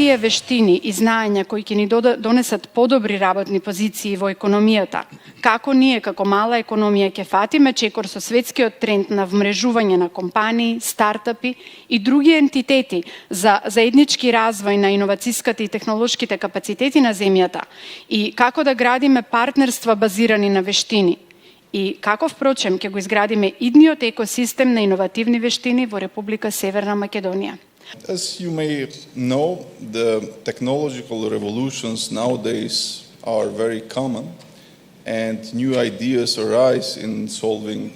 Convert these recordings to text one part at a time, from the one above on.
тие вештини и знаења кои ќе ни донесат подобри работни позиции во економијата, како ние како мала економија ќе фатиме чекор со светскиот тренд на вмрежување на компании, стартапи и други ентитети за заеднички развој на иновацијските и технолошките капацитети на земјата и како да градиме партнерства базирани на вештини и како впрочем ќе го изградиме идниот екосистем на иновативни вештини во Република Северна Македонија. As you may know, the technological revolutions nowadays are very common, and new ideas arise in solving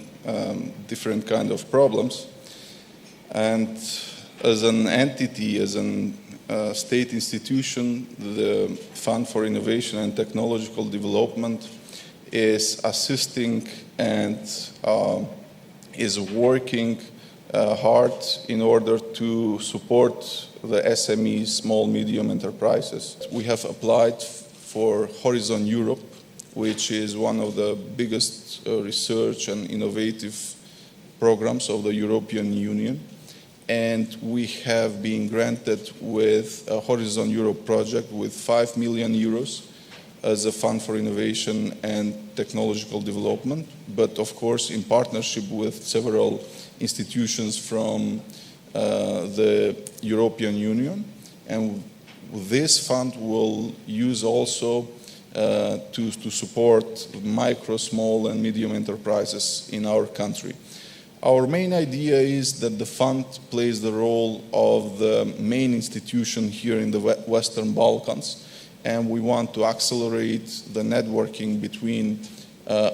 different kind of problems. And as an entity, as a state institution, the Fund for Innovation and Technological Development is assisting and is working hard in order to support the SMEs, small, medium enterprises. We have applied for Horizon Europe, which is one of the biggest research and innovative programs of the European Union. And we have been granted with a Horizon Europe project with 5 million euros as a fund for innovation and technological development, but of course in partnership with several institutions from the European Union. And this fund will use also to support micro, small and medium enterprises in our country. Our main idea is that the fund plays the role of the main institution here in the Western Balkans, and we want to accelerate the networking between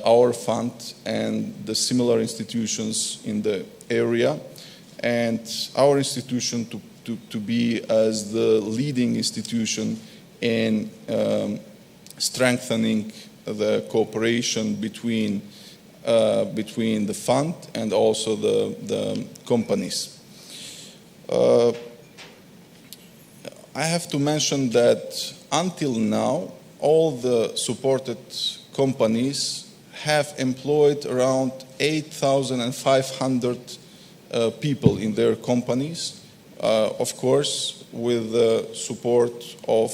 our fund and the similar institutions in the area, and our institution to be as the leading institution in strengthening the cooperation between the fund and also the companies. I have to mention that until now, all the supported companies have employed around 8,500 people in their companies, of course, with the support of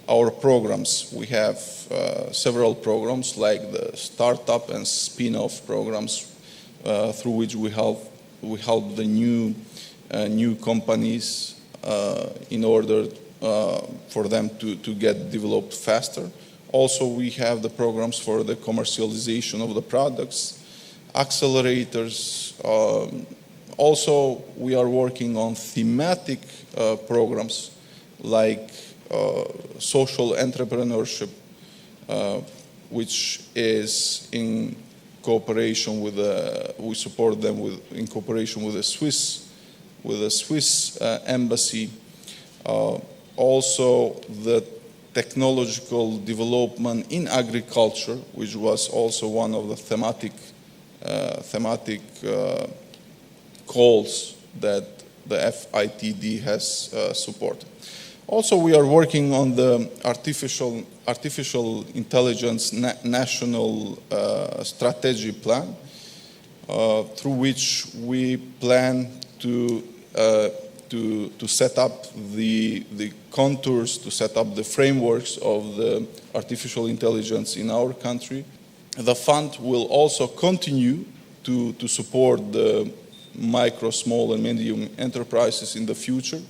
our programs. We have several programs like the startup and spin-off programs through which we help the new companies in order for them to get developed faster. Also, we have the programs for the commercialization of the products, accelerators. Also, we are working on thematic programs like social entrepreneurship, which is in cooperation with we support them in cooperation with the Swiss embassy. Also, the technological development in agriculture, which was also one of the thematic calls that the FITD has supported. Also, we are working on the artificial intelligence national strategy plan, through which we plan to set up the contours, to set up the frameworks of the artificial intelligence in our country. The fund will also continue to support the micro, small and medium enterprises in the future.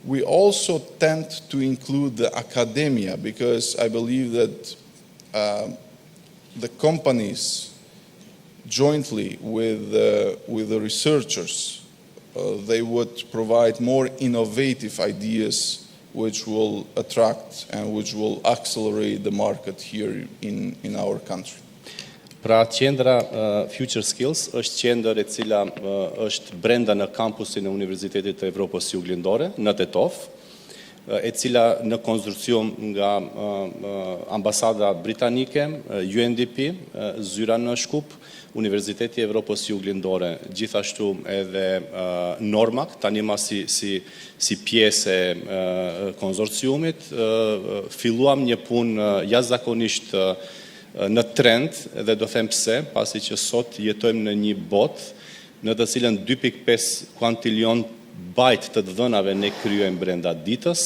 We also tend to include the academia, because I believe that the companies jointly with the researchers, they would provide more innovative ideas which will attract and which will accelerate the market here in our country. Pra qendra Future Skills është qendër e cila është brenda në kampusin e Universitetit të Evropës Juglindore në Tetov, e cila në konsorcium nga Ambasada Britanike, UNDP, Zyra në Shkup, Universiteti i Evropës Juglindore, gjithashtu edhe Normak, tani ma si pjesë e konsorciumit, filluam një punë jashtëzakonisht në trend, dhe do them pse, pasi që sot jetojmë në një botë në të cilën 2.5 kuantilion bajt të dhënave ne kryojmë brenda ditës,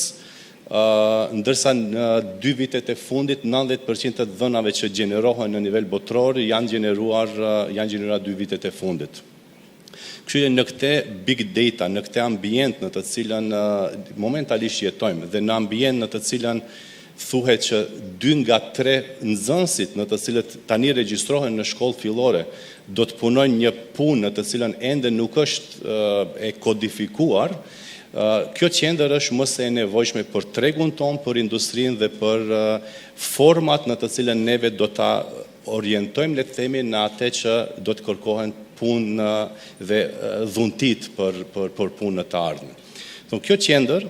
ndërsa në 2 vitet e fundit 90% të dhënave që gjenerohen në nivel botror janë gjeneruar 2 vitet e fundit. Kështu që në këtë big data, në këtë ambient në të cilën momentalisht jetojmë dhe në ambient në të cilën thuhet që 2 nga 3 nxënësit në të cilët tani regjistrohen në shkollë fillore do të punojnë një punë në të cilën ende nuk është e kodifikuar, kjo qendër është më se e nevojshme për tregun ton, për industrinë dhe për format në të cilën neve do ta orientojmë, le të themi, në atë që do të kërkohen punë dhe dhuntit për punë në të ardhmen. Kjo qendër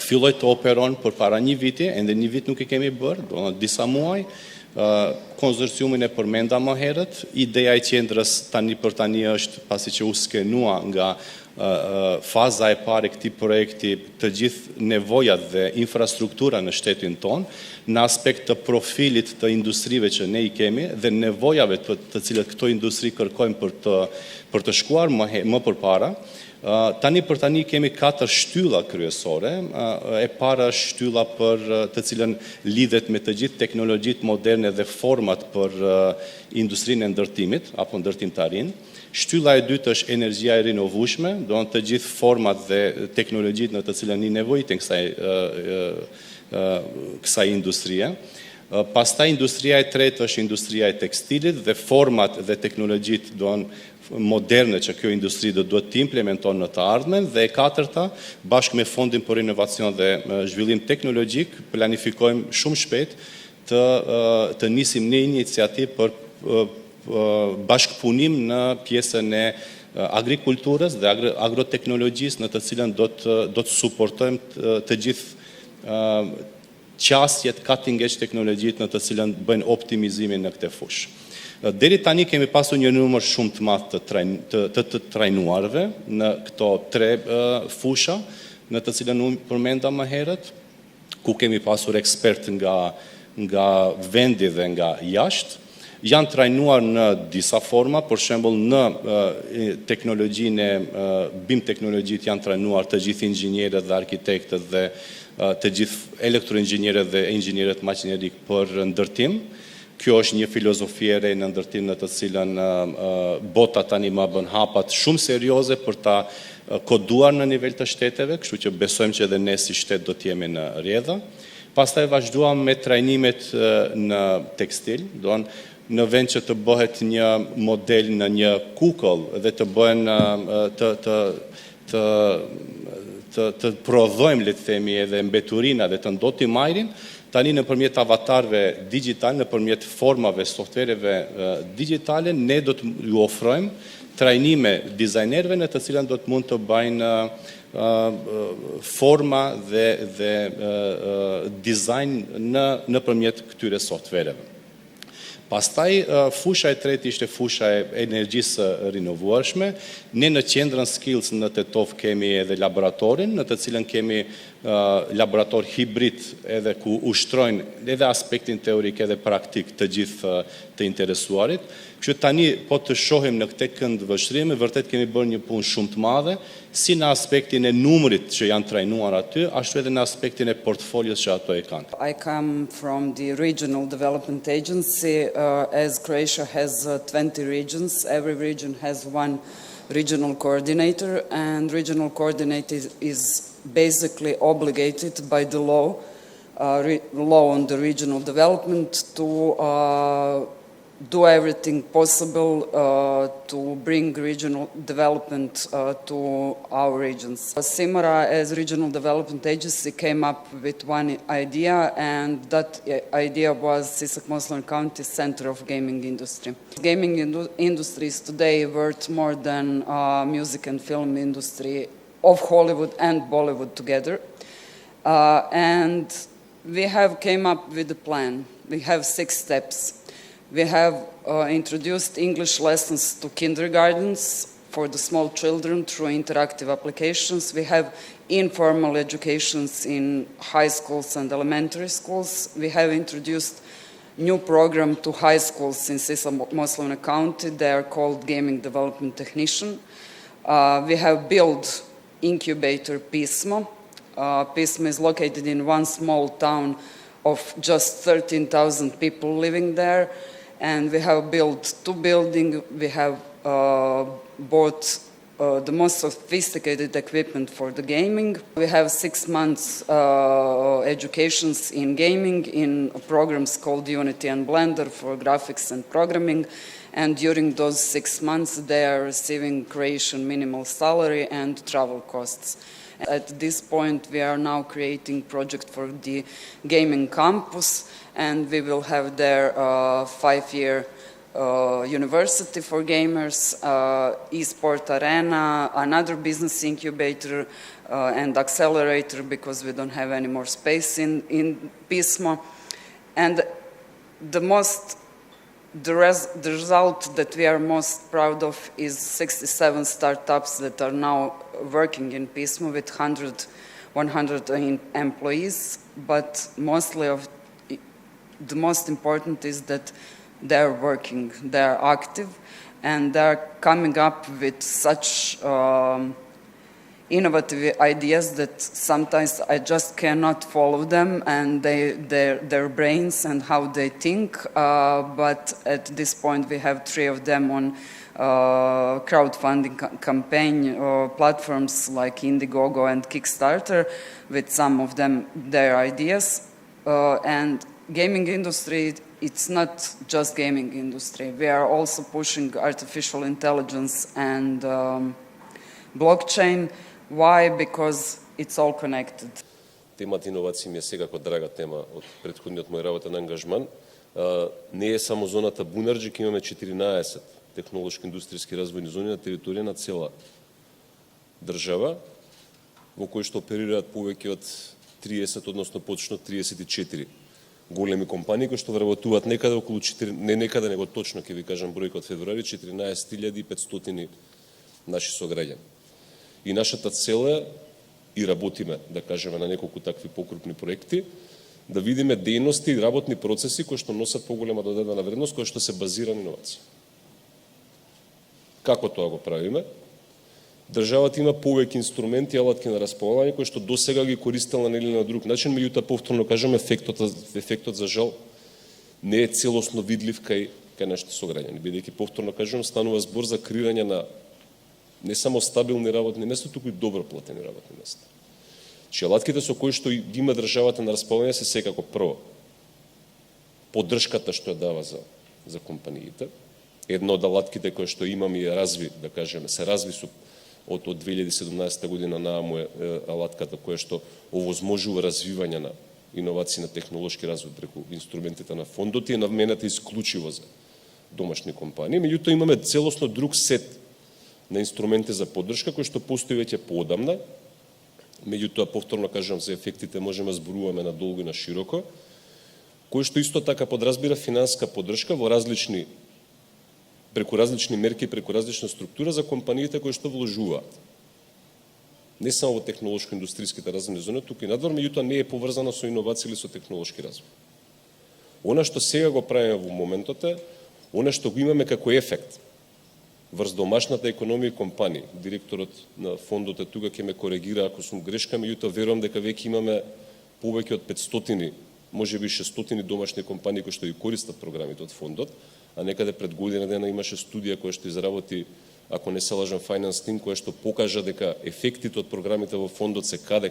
filloi të operon për para 1 viti, ende 1 vit nuk e kemi bërë, do në disa muaj, konsorciumin e përmenda më herët, ideja e qendrës tani për tani është, pasi që u skenua nga faza e parë e këtij projekti të gjithë nevojat dhe infrastruktura në shtetin ton, në aspekt të profilit të industrive që ne i kemi dhe nevojave të cilët këto industri kërkojnë për të shkuar më përpara. Tani për tani kemi 4 shtylla kryesore. E para është shtylla për të cilën lidhet me të gjithë teknologjitë moderne dhe format për industrinë e ndërtimit apo ndërtimtarin. Shtylla e dytë është energjia e rinovueshme, do të gjithë format dhe teknologjitë në të cilën i nevojitin kësaj industrie. Pastaj industria e tretë është industria e tekstilit dhe format dhe teknologjitë moderne që kjo industri do duhet të implementon në të ardhmen, dhe e katërta, bashkë me Fondin për Inovacion dhe Zhvillim Teknologjik, planifikojmë shumë shpejt të nisim një iniciativë për bashkëpunim në pjesën e agrikulturës dhe agroteknologjisë në të cilën do të suportojmë të gjithë qasjet cutting edge teknologjit në të cilën bëjnë optimizimin në këtë fushë. Deri tani kemi pasur një numër shumë të madh të trajnuarve në këto 3 fusha, në të cilën unë përmenda më herët, ku kemi pasur ekspert nga vendi dhe nga jashtë. Janë trajnuar në disa forma, për shembull në teknologjinë BIM teknologjit janë trajnuar të gjithë inxhinierët dhe arkitektët dhe të gjithë elektroinxhinierët dhe inxhinierët maqinerik për ndërtim. Kjo është një filozofi e re në ndërtim në të cilën bota tani më bën hapat shumë serioze për ta koduar në nivel të shteteve, kështu që besojmë që edhe ne si shtet do të jemi në rrjedhë. Pastaj vazhduam me trajnimet në tekstil, në vend që të bëhet një model në një kukull dhe të bëhen të prodhojmë, le të themi, edhe mbeturina dhe të ndotim ajrin, tani nëpërmjet avatarëve digital, nëpërmjet formave, softvereve digitale, ne do të ju ofrojmë trajnime dizajnerëve në të cilën do të mund të bajnë forma dhe dizajn nëpërmjet këtyre softvereve. Pastaj, fusha e tretë ishte fusha e energjisë rinovueshme. Ne në qendrën Skills në Tetov kemi edhe laboratorin, në të cilën kemi laborator hibrid edhe ku ushtrojnë edhe aspektin teorik edhe praktik të gjithë të interesuarit. Kështu tani po të shohim në këtë kënd vështrimi, vërtet kemi bërë një punë shumë të madhe, si në aspektin e numrit që janë trajnuar aty, ashtu edhe në aspektin e portfolios që ato e kanë. I come from the Regional Development Agency. As Croatia has 20 regions, every region has one regional coordinator, and regional coordinator is basically obligated by the law on the regional development to do everything possible to bring regional development to our regions. Simara, as Regional Development Agency, came up with one idea, and that idea was Sisak-Moslavac County Center of Gaming Industry. Gaming industry is today worth more than music and film industry of Hollywood and Bollywood together. And we have came up with a plan. We have 6 steps. We have introduced English lessons to kindergartens for the small children through interactive applications. We have informal educations in high schools and elementary schools. We have introduced new program to high schools in Sisak-Moslavac County. They are called Gaming Development Technician. We have built incubator Pismo Pismo is located in one small town of just 13,000 people living there, and we have built 2 buildings. We have bought the most sophisticated equipment for the gaming. We have 6 months educations in gaming in programs called Unity and Blender for graphics and programming. And during those 6 months, they are receiving Croatian minimal salary and travel costs. At this point, we are now creating project for the gaming campus, and we will have there 5-year university for gamers, e-sport arena, another business incubator and accelerator, because we don't have any more space in Pismo. And the result that we are most proud of is 67 startups that are now working in Pismo with 100 employees, but the most important is that they're working, they're active, and they're coming up with such innovative ideas that sometimes I just cannot follow them and their brains and how they think. But at this point, we have 3 of them on crowdfunding campaign platforms like Indiegogo and Kickstarter, with some of them their ideas. And gaming industry, it's not just gaming industry. We are also pushing artificial intelligence and blockchain. Why? Because it's all connected. Темата иновации ми е секако драга тема од претходниот мој работен ангажман. Не е само зоната Бунарџик, имаме 14 технолошко-индустријски развојни зони на територија на цела држава, во кои што оперираат повеќе од 30, односно поточно 34 големи компании кои што вработуваат некаде околу 4, не некаде, него точно ќе ви кажам бројка од февруари, 14.500 наши сограѓани. И нашата цел е, и работиме, да кажеме, на неколку такви покрупни проекти, да видиме дејности и работни процеси кои што носат поголема додадена вредност, кои што се базира на иновации. Како тоа го правиме? Државата има повеќе инструменти и алатки на располагање кои што досега ги користела на или на друг начин, меѓутоа повторно кажам, ефектот за жал не е целосно видлив кај нашите сограѓани, бидејќи повторно кажам, станува збор за креирање на не само стабилни работни места, туку и добро платени работни места. Че алатките со кои што ги има државата на располагање се секако прво поддршката што ја дава за компаниите. Една од алатките кои што имаме и разви, да кажеме, се разви од 2017 година нааму е алатката која што овозможува развивање на иновации на технолошки развој преку инструментите на фондот и е намената исклучиво за домашни компании. Меѓутоа имаме целосно друг сет на инструменти за поддршка кои што постои веќе поодамна. Меѓутоа повторно кажам, за ефектите можеме зборуваме на долго и на широко, кои што исто така подразбира финанска поддршка во преку различни мерки, преку различна структура за компаниите кои што вложуваат. Не само во технолошко-индустријските развојни зони, туку и надвор, меѓутоа не е поврзано со иновации или со технолошки развој. Она што сега го правиме во моментот е, она што го имаме како ефект врз домашната економија и компании. Директорот на фондот е тука, ќе ме коригира ако сум грешка, меѓутоа верувам дека веќе имаме повеќе од 500, можеби 600 домашни компании кои што ги користат програмите од фондот, а некаде пред година дена имаше студија која што изработи, ако не се лажам, Finance Team, која што покажа дека ефектите од програмите во фондот се каде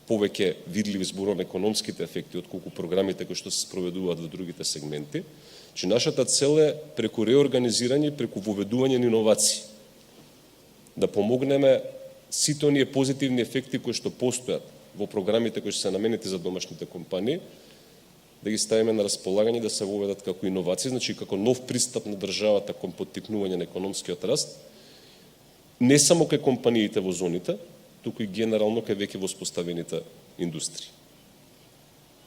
повеќе видливи зборам економските ефекти отколку програмите кои што се спроведуваат во другите сегменти. Че нашата цел е преку реорганизирање, преку воведување на иновации, да помогнеме сите оние позитивни ефекти кои што постојат во програмите кои што се наменети за домашните компании, да ги ставиме на располагање, да се воведат како иновации, значи како нов пристап на државата кон поттикнување на економскиот раст, не само кај компаниите во зоните, туку и генерално кај веќе воспоставените индустрии.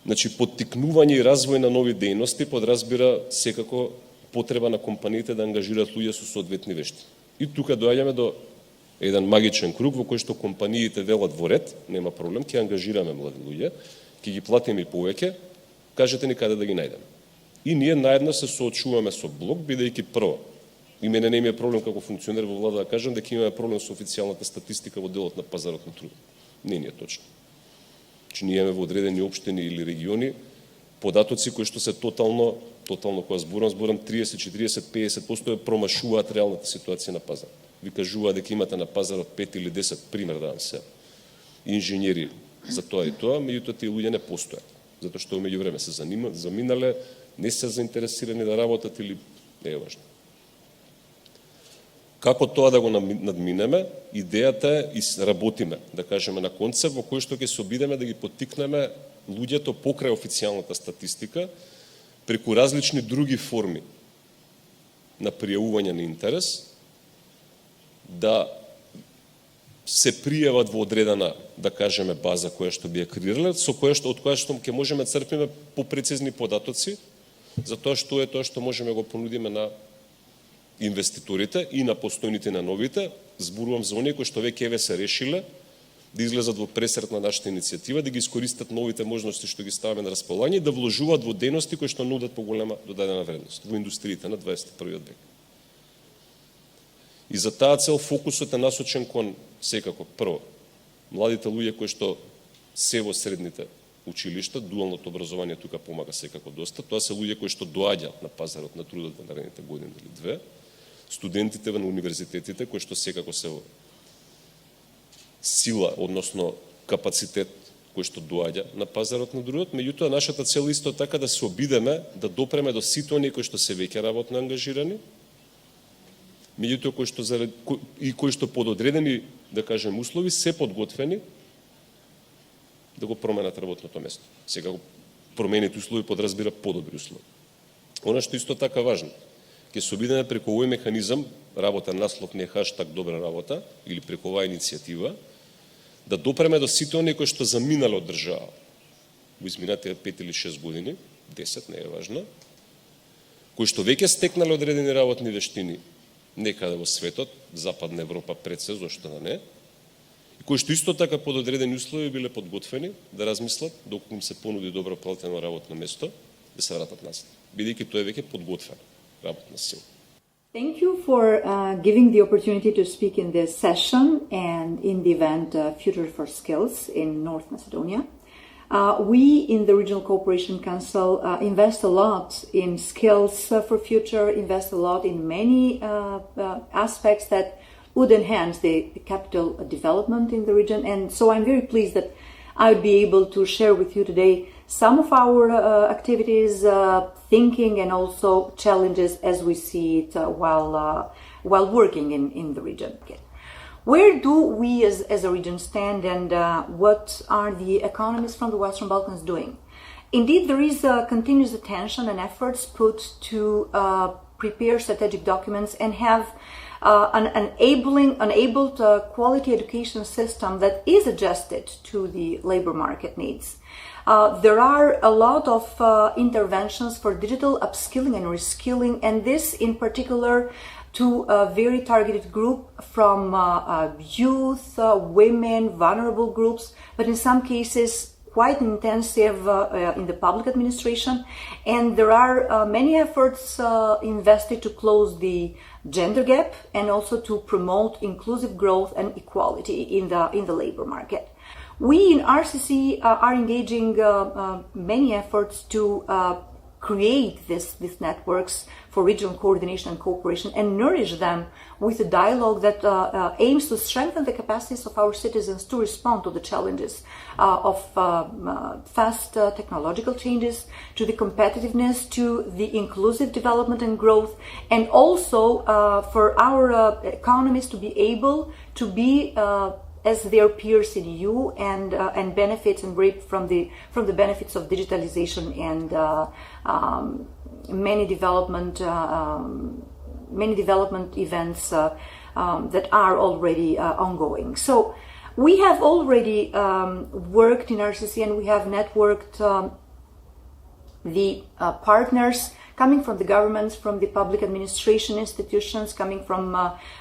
Значи, поттикнување и развој на нови дејности подразбира секако потреба на компаниите да ангажираат луѓе со соодветни вештини. И тука доаѓаме до еден магичен круг во кој што компаниите велат во ред, нема проблем, ќе ангажираме млади луѓе, ќе ги платиме и повеќе, кажете ни каде да ги најдеме. И ние наедно се соочуваме со блок, бидејќи прво, и мене не ми е проблем како функционер во влада да кажам дека имаме проблем со официјалната статистика во делот на пазарот на труд. Не е точно. Че ние имаме во одредени општини или региони податоци кои што се тотално кога зборам 30, 40, 50% промашуваат реалната ситуација на пазар. Ви кажуваат дека имате на пазарот 5 или 10 пример давам се инженери за тоа и тоа, меѓутоа тие луѓе не постојат, затоа што меѓувреме се заминале, не се заинтересирани да работат или не е важно. Како тоа да го надминеме? Идејата е и работиме, да кажеме, на концепт во кој што ќе се обидеме да ги поттикнеме луѓето покрај официјалната статистика, преку различни други форми на пријавување на интерес, да се пријават во одредена, да кажеме, база која што би ја креирале, од која што ќе можеме да црпиме попрецизни податоци, за тоа што е тоа што можеме го понудиме на инвеститорите и на постојните на новите. Зборувам за оние кои што веќе се решиле да излезат во пресрет на нашата иницијатива, да ги искористат новите можности што ги ставаме на располагање и да вложуваат во дејности кои што нудат поголема додадена вредност во индустриите на 21. век. И за таа цел фокусот е насочен кон секако прво младите луѓе кои што се во средните училишта, дуалното образование тука помага секако доста. Тоа се луѓе кои што доаѓаат на пазарот на трудот во наредните години или две, студентите на универзитетите кои што секако се во сила, односно капацитет кој што доаѓа на пазарот на трудот, меѓутоа нашата цел исто така да се обидеме да допреме до сите оние кои што се веќе работно ангажирани, меѓутоа кои што под одредени, да кажем, услови се подготвени да го променат работното место. Сега промените услови подразбира подобри услови. Она што исто така важно, ќе се обидеме преку овој механизам, работа наслов не е хаштаг добра работа, или преку оваа иницијатива, да допреме до сите оние кои што заминале од држава во изминатите 5 или 6 години, 10, не е важно, кои што веќе стекнале одредени работни вештини некаде во светот, Западна Европа пред се, зошто да не, и кои што исто така под одредени услови биле подготвени да размислат, доколку им се понуди добро платено работно место, да се вратат назад, бидејќи тоа е веќе подготвена работна сила. Thank you for giving the opportunity to speak in this session and in the event Future for Skills in North Macedonia. We in the Regional Cooperation Council invest a lot in skills for future, invest a lot in many aspects that would enhance the capital development in the region. And so I'm very pleased that I would be able to share with you today some of our activities, thinking, and also challenges as we see it while working in the region. Where do we as a region stand, and what are the economies from the Western Balkans doing? Indeed, there is continuous attention and efforts put to prepare strategic documents and have an enabled quality education system that is adjusted to the labor market needs. There are a lot of interventions for digital upskilling and reskilling, and this in particular to a very targeted group from youth, women, vulnerable groups, but in some cases quite intensive in the public administration. And there are many efforts invested to close the gender gap and also to promote inclusive growth and equality in the labor market. We in RCC are engaging many efforts to create these networks for regional coordination and cooperation and nourish them with a dialogue that aims to strengthen the capacities of our citizens to respond to the challenges of fast technological changes, to the competitiveness, to the inclusive development and growth, and also for our economies to be able to be as their peers in EU and benefit and reap from the benefits of digitalization and many development events that are already ongoing. So we have already worked in RCC, and we have networked the partners coming from the governments, from the public administration institutions, coming from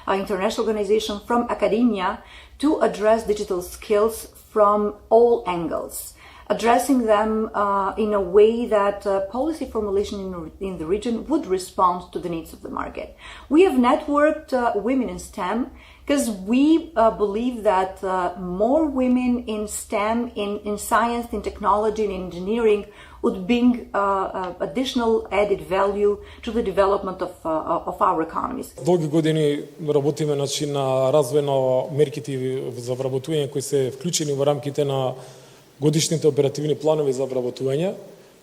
international organizations, from academia, to address digital skills from all angles. addressing them in a way that policy formulation in the region would respond to the needs of the market. We have networked women in STEM because we believe that more women in STEM, in science, in technology, in engineering would bring additional added value to the development of our economies. Долги години работиме на развој на мерките за вработување кои се вклучени во рамките на годишните оперативни планови за вработување.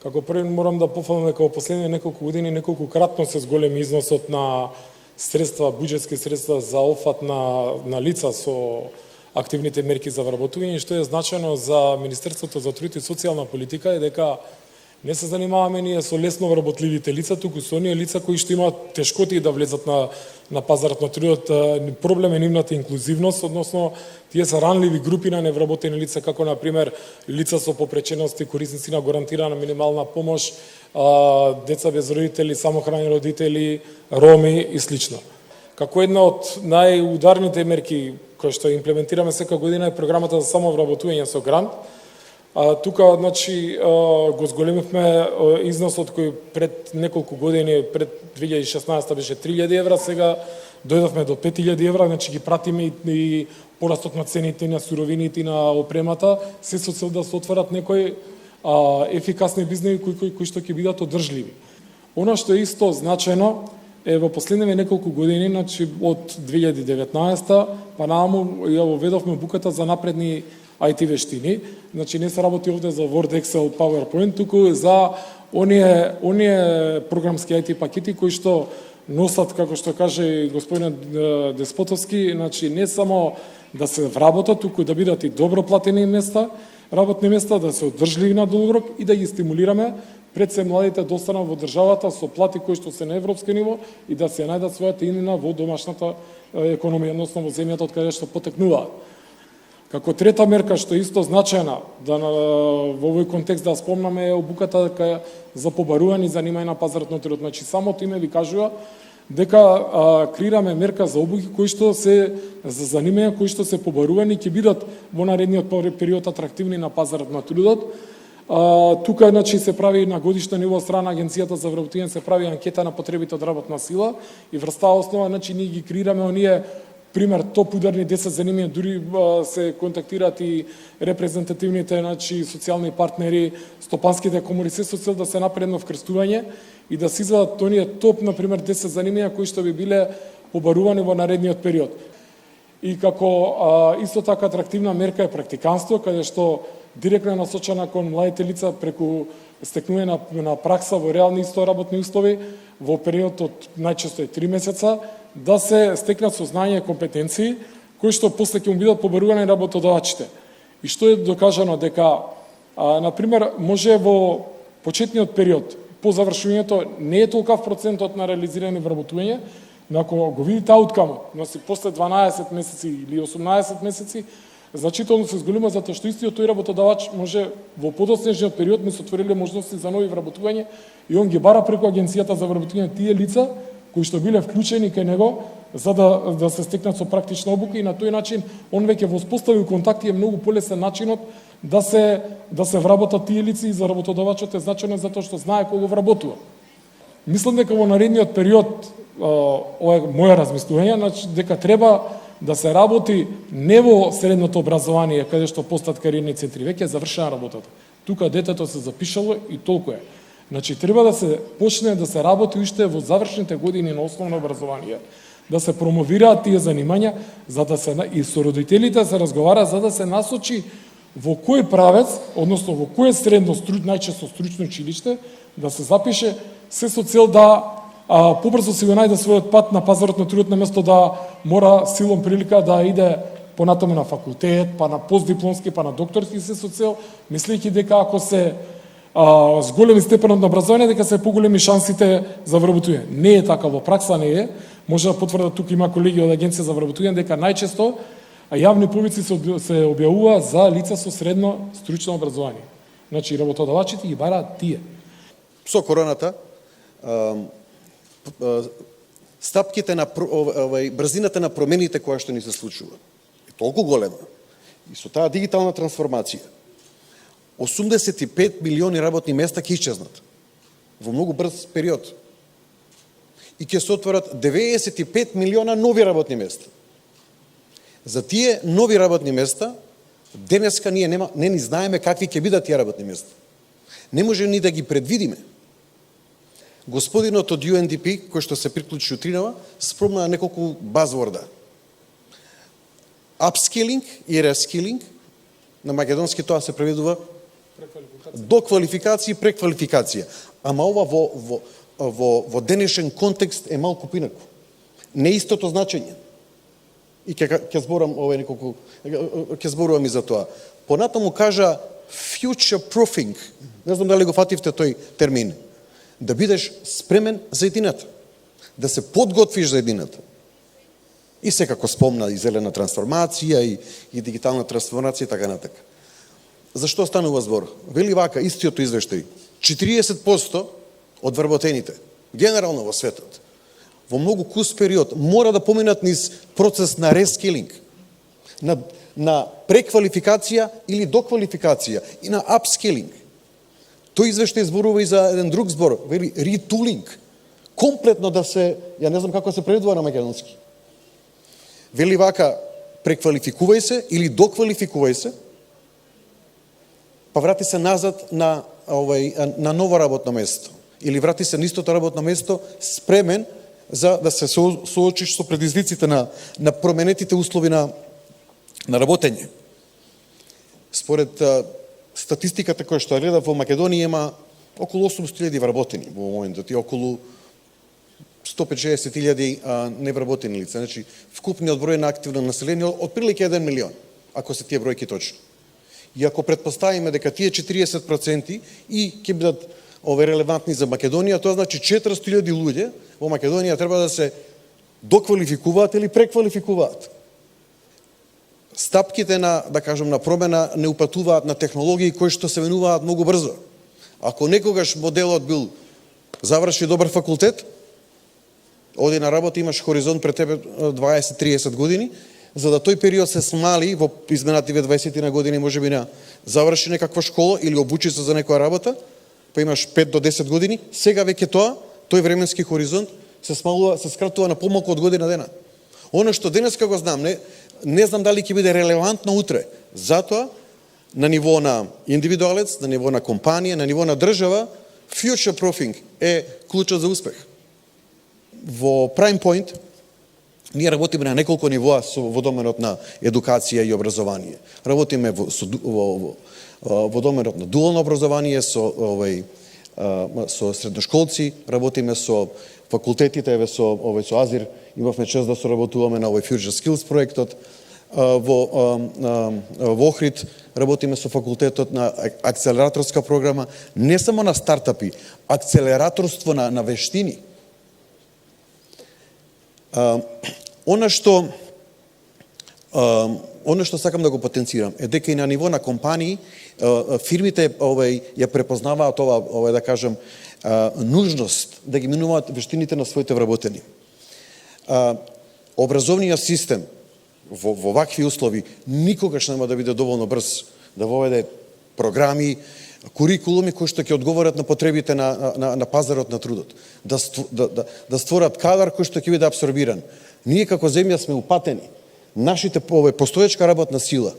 Како први морам да пофалам дека во последните неколку години неколкократно се зголеми износот на средства, буџетски средства за офат на лица со активните мерки за вработување, што е значено за Министерството за труд и социјална политика е дека не се занимаваме ние со лесно вработливите лица, туку со оние лица кои што имаат тешкоти да влезат на пазарот на трудот. Проблем е нивната инклузивност, односно тие се ранливи групи на невработени лица, како на пример лица со попречености, корисници на гарантирана минимална помош, деца без родители, самохрани родители, роми и слично. Како една од најударните мерки кои што имплементираме секоја година е програмата за самовработување со грант. Тука, значи, го зголемивме износот кој пред неколку години, пред 2016 беше 3000 евра, сега дојдовме до 5000 евра, значи ги пратиме и порастот на цените на суровините и на опремата, се со цел да се отворат некои ефикасни бизнеси кои што ќе бидат одржливи. Она што е исто значено е во последните неколку години, значи од 2019 па нааму ја воведовме буката за напредни IT вештини. Значи не се работи овде за Word, Excel, PowerPoint, туку за оние програмски IT пакети кои што носат, како што каже господин Деспотовски, значи не само да се вработат, туку да бидат и добро платени места, работни места, да се одржливи на долг рок и да ги стимулираме пред се младите да останат во државата со плати кои што се на европско ниво и да се најдат својата иднина во домашната економија, односно во земјата од каде што потекнуваат. Како трета мерка што е исто значајна да во овој контекст да спомнаме е обуката за побарување и занимање на пазарот на трудот. Значи самото име ви кажува дека креираме мерка за обуки кои што се за занимања кои што се побарувани ќе бидат во наредниот период атрактивни на пазарот на трудот. Тука значи се прави на годишно ниво страна агенцијата за вработување се прави анкета на потребите од работна сила и врз таа основа значи ние ги креираме оние пример топ ударни 10 занимања, дури се контактираат и репрезентативните значи социјални партнери, стопанските комори се со цел да се направи едно вкрстување и да се извадат оние топ на пример 10 занимања кои што би биле побарувани во наредниот период. И како исто така атрактивна мерка е практиканство, каде што директно е насочена кон младите лица преку стекнување на пракса во реални исто работни услови во период од најчесто 3 месеца, да се стекнат со знаење и компетенции кои што после ќе му бидат побарувани работодавачите. И што е докажано дека на пример може во почетниот период по завршувањето не е толкав процентот на реализирани вработување, но ако го видите ауткамот, носи после 12 месеци или 18 месеци, значително се зголема затоа што истиот тој работодавач може во подоснежниот период му се отвориле можности за нови вработување и он ги бара преку агенцијата за вработување тие лица кои што биле вклучени кај него за да се стекнат со практична обука и на тој начин он веќе воспоставил контакти, е многу полесен начинот да се вработат тие лица и за работодавачот е значено затоа што знае кога вработува. Мислам дека во наредниот период ова е моја размислување, значи дека треба да се работи не во средното образование каде што постат кариерни центри, веќе е завршена работата. Тука детето се запишало и толку е. Значи треба да се почне да се работи уште во завршните години на основно образование, да се промовираат тие занимања, за да се и со родителите се разговара за да се насочи во кој правец, односно во кое средно најчесто стручно училиште да се запише се со цел да побрзо си го најде својот пат на пазарот на трудот, наместо да мора силом прилика да иде понатаму на факултет, па на постдипломски, па на докторски, се со цел, мислејќи дека ако се зголеми степенот на образование, дека се поголеми шансите за вработување. Не е така, во пракса не е. Може да потврдат, тука има колеги од Агенција за вработување, дека најчесто јавни повици се објавува за лица со средно стручно образование. Значи, работодавачите ги бараат тие. Со короната, стапките на брзината на промените која што ни се случува е толку голема и со таа дигитална трансформација 85 милиони работни места ќе исчезнат во многу брз период. И ќе се отворат 95 милиона нови работни места. За тие нови работни места, денеска ние не ни знаеме какви ќе бидат тие работни места. Не може ни да ги предвидиме. Господинот од UNDP, кој што се приклучи утринава, спомна неколку базворда. Upskilling и reskilling, на македонски тоа се преведува доквалификација и преквалификација. Ама ова во денешен контекст е малку поинаку. Не истото значење. И ќе зборам неколку, ќе зборувам и за тоа. Понатаму кажа future proofing. Не знам дали го фативте тој термин. Да бидеш спремен за едината. Да се подготвиш за едината. И секако спомна и зелена трансформација и дигитална трансформација и така натака. Зашто станува збор? Вели вака истиот извештај. 40% од вработените, генерално во светот, во многу кус период мора да поминат низ процес на рескилинг, на преквалификација или доквалификација и на апскилинг. Тој извештај зборува и за еден друг збор, вели ретулинг. Комплетно да се, ја не знам како се преведува на македонски. Вели вака, преквалификувај се или доквалификувај се, па врати се назад на ново работно место. Или врати се на истото работно место спремен за да се соочиш со предизвиците на променетите услови на работење. Според статистиката која што гледав, во Македонија има околу 800.000 вработени во моментот и околу 150.000 невработени лица. Значи, вкупниот број на активно население од прилike 1 милион, ако се тие бројки точни. И ако предпоставиме дека тие 40% и ќе бидат релевантни за Македонија, тоа значи 400.000 луѓе во Македонија треба да се доквалификуваат или преквалификуваат. Стапките на, да кажем, на промена не упатуваат на технологии кои што се менуваат многу брзо. Ако некогаш моделот бил заврши добар факултет, оди на работа, имаш хоризонт пред тебе 20-30 години, за да тој период се смали во изминативе 20 на години, може би на заврши некаква школа или обучи се за некоја работа, па имаш 5 до 10 години, сега веќе тој временски хоризонт се смалува, се скратува на помалку од година дена. Оно што денеска го знам, не знам дали ќе биде релевантно утре. Затоа, на ниво на индивидуалец, на ниво на компанија, на ниво на држава, future proofing е клучот за успех. Во Prime Point ние работиме на неколку нивоа во доменот на едукација и образование. Работиме во доменот на дуално образование со средношколци, работиме со факултетите, со Азир, имавме чест да соработуваме на овој Future Skills проектот. Во Охрид работиме со факултетот на акцелераторска програма, не само на стартапи, акцелераторство на вештини. Она што сакам да го потенцирам е дека и на ниво на компании фирмите ја препознаваат ова да кажем нужност да ги минуваат вештините на своите вработени. Образовниот систем во вакви услови никогаш нема да биде доволно брз да воведе програми, курикулуми кои што ќе одговорат на потребите на пазарот на трудот, да створат кадар кој што ќе биде абсорбиран. Ние како земја сме упатени. Нашите постоечка работна сила,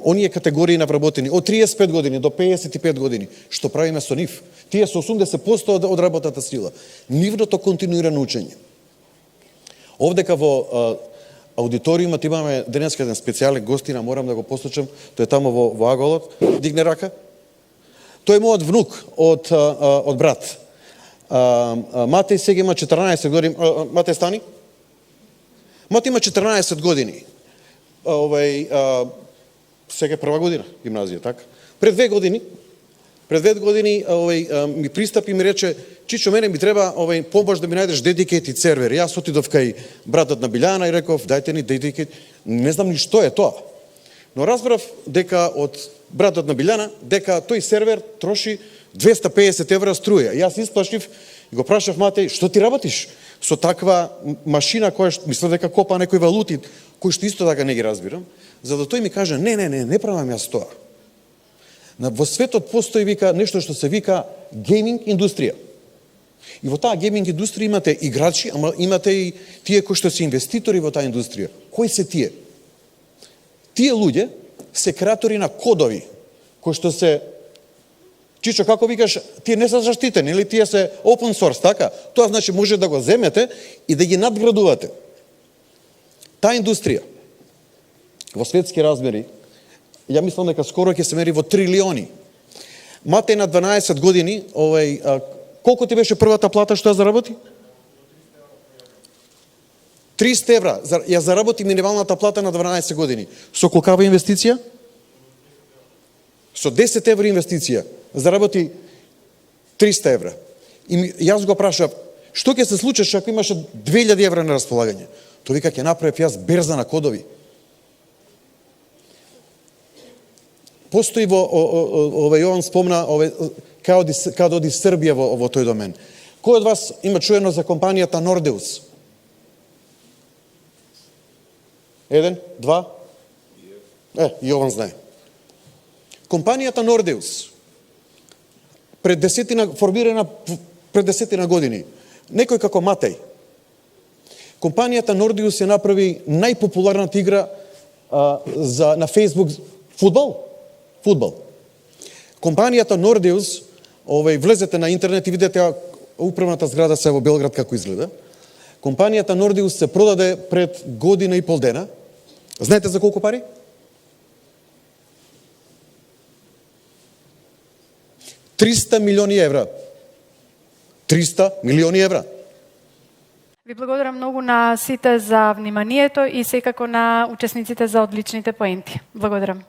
оние категории на вработени од 35 години до 55 години, што правиме со нив, тие се 80% од работната сила. Нивното континуирано учење. Овдека во аудиториумот имаме денеска еден специјален гостина, морам да го послушам, тој е тамо во аголот, дигне рака. Тој е мојот внук од брат. Матеј сега има 14 години. Матеј стани? Матеј има 14 години. Сега е прва година гимназија, така? Пред 2 години ми пристапи и ми рече: Чичо, мене ми треба помош да ми најдеш dedicated сервер. Јас отидов кај братот на Билјана и реков: дајте ни dedicated. Не знам ни што е тоа. Но разбрав дека од братот на Билјана дека тој сервер троши 250 евра струја. Јас исплашив и го прашав Матеј: што ти работиш со таква машина која мислам дека копа некои валути? кои што исто така не ги разбирам, за да тој ми каже, не правам јас тоа. Во светот постои вика нешто што се вика гейминг индустрија. И во таа гейминг индустрија имате играчи, ама имате и тие кои што се инвеститори во таа индустрија. Кои се тие? Тие луѓе се креатори на кодови, кои што се, Чичо, како викаш, тие не се заштитени, или тие се open source, така? Тоа значи може да го земете и да ги надградувате. Таа индустрија, во светски размери, ја мислам дека скоро ќе се мери во трилиони. Матеј на 12 години, колку ти беше првата плата што ја заработи? 300 евра. Ја заработи минималната плата на 12 години. Со колкава инвестиција? Со 10 евра инвестиција. Заработи 300 евра. И јас го прашав, што ќе се случи ако имаше 2000 евра на располагање? Тој вика, ќе направев јас берза на кодови. Постои Јован спомна, као да оди Србија во тој домен. Кој од вас има чуено за компанијата Нордеус? 1, 2? Јован знае. Компанијата Нордеус, формирана пред 10 години, некој како Матеј. Компанијата Нордеус ја направи најпопуларната игра на Facebook фудбал. Компанијата Нордеус, влезете на интернет и видите управната зграда се во Белград како изгледа. Компанијата Нордеус се продаде пред година и пол дена. Знаете за колку пари? 300 милиони евра. 300 милиони евра. Ви благодарам многу на сите за вниманието и секако на учесниците за одличните поенти. Благодарам.